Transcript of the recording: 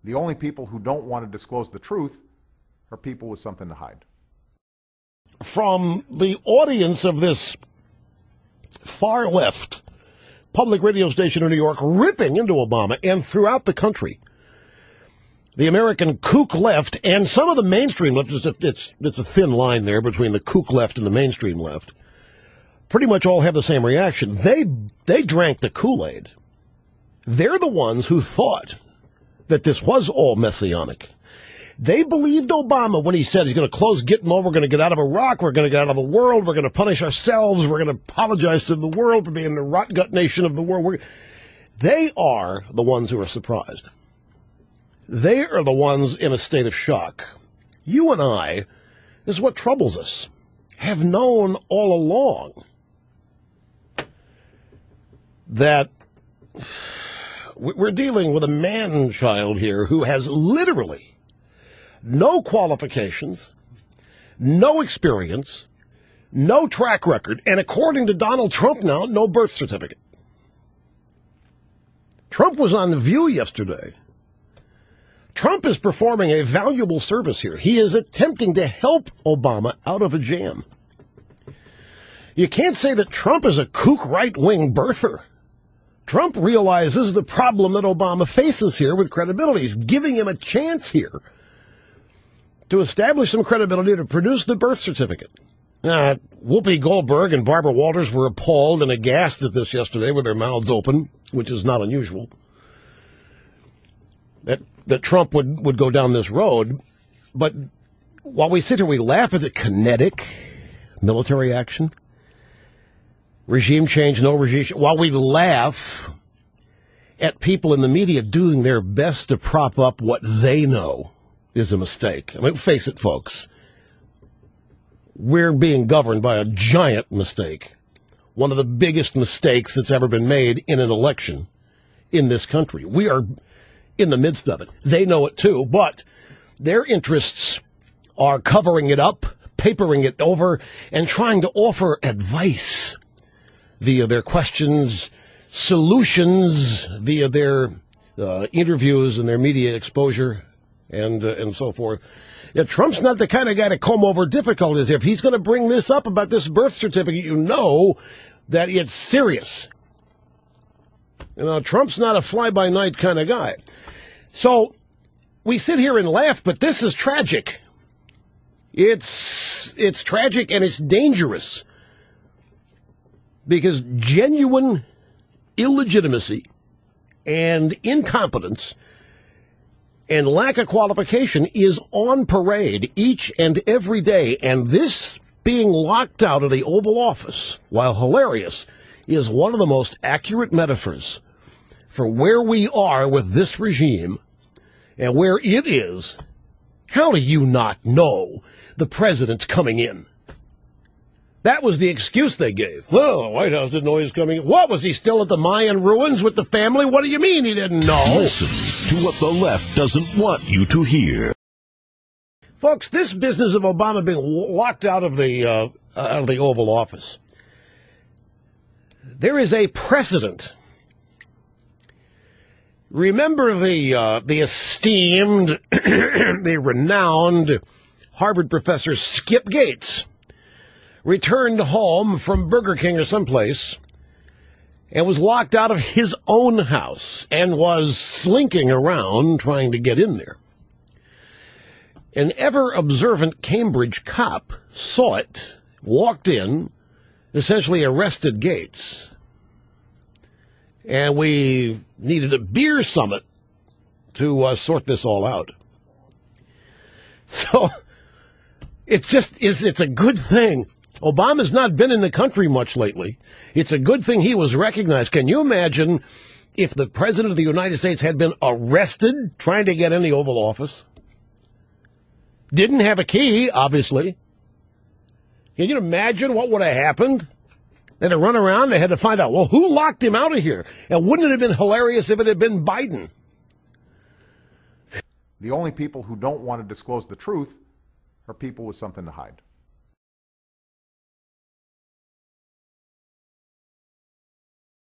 The only people who don't want to disclose the truth are people with something to hide. From the audience of this far left public radio station in New York, ripping into Obama and throughout the country, the American kook left and some of the mainstream left, it's a thin line there between the kook left and the mainstream left, pretty much all have the same reaction. They drank the Kool-Aid. They're the ones who thought that this was all messianic. They believed Obama when he said he's going to close Gitmo, we're going to get out of Iraq, we're going to get out of the world, we're going to punish ourselves, we're going to apologize to the world for being the rot gut nation of the world. They are the ones who are surprised. They are the ones in a state of shock. You and I, this is what troubles us, have known all along that we're dealing with a man-child here who has literally no qualifications, no experience, no track record, and according to Donald Trump now, no birth certificate. Trump was on The View yesterday. Trump is performing a valuable service here. He is attempting to help Obama out of a jam. You can't say that Trump is a kook right-wing birther. Trump realizes the problem that Obama faces here with credibility. He's giving him a chance here to establish some credibility to produce the birth certificate. Whoopi Goldberg and Barbara Walters were appalled and aghast at this yesterday with their mouths open, which is not unusual, that Trump would go down this road. But while we sit here, we laugh at the kinetic military action, regime change, no regime change, while we laugh at people in the media doing their best to prop up what they know is a mistake. I mean, face it, folks. We're being governed by a giant mistake. One of the biggest mistakes that's ever been made in an election in this country. We are in the midst of it. They know it too, but their interests are covering it up, papering it over, and trying to offer advice via their questions, solutions via their interviews and their media exposure, and so forth. Yeah, Trump's not the kind of guy to comb over difficulties. If he's going to bring this up about this birth certificate, you know that it's serious. You know, Trump's not a fly-by-night kind of guy. So we sit here and laugh, but this is tragic. It's tragic and it's dangerous because genuine illegitimacy and incompetence and lack of qualification is on parade each and every day. And this being locked out of the Oval Office, while hilarious, is one of the most accurate metaphors for where we are with this regime and where it is. How do you not know the president's coming in? That was the excuse they gave. Well, the White House didn't know he was coming in. What, was he still at the Mayan ruins with the family? What do you mean he didn't know? Listen to what the left doesn't want you to hear. Folks, this business of Obama being locked out of the Oval Office, there is a precedent. Remember the esteemed, the renowned Harvard professor Skip Gates returned home from Burger King or someplace and was locked out of his own house and was slinking around trying to get in there. An ever-observant Cambridge cop saw it, walked in, essentially arrested Gates, and we needed a beer summit to sort this all out. So it's a good thing. Obama's not been in the country much lately. It's a good thing he was recognized. Can you imagine if the President of the United States had been arrested trying to get in the Oval Office? Didn't have a key, obviously. Can you imagine what would have happened? They had to run around. They had to find out, well, who locked him out of here? And wouldn't it have been hilarious if it had been Biden? The only people who don't want to disclose the truth are people with something to hide.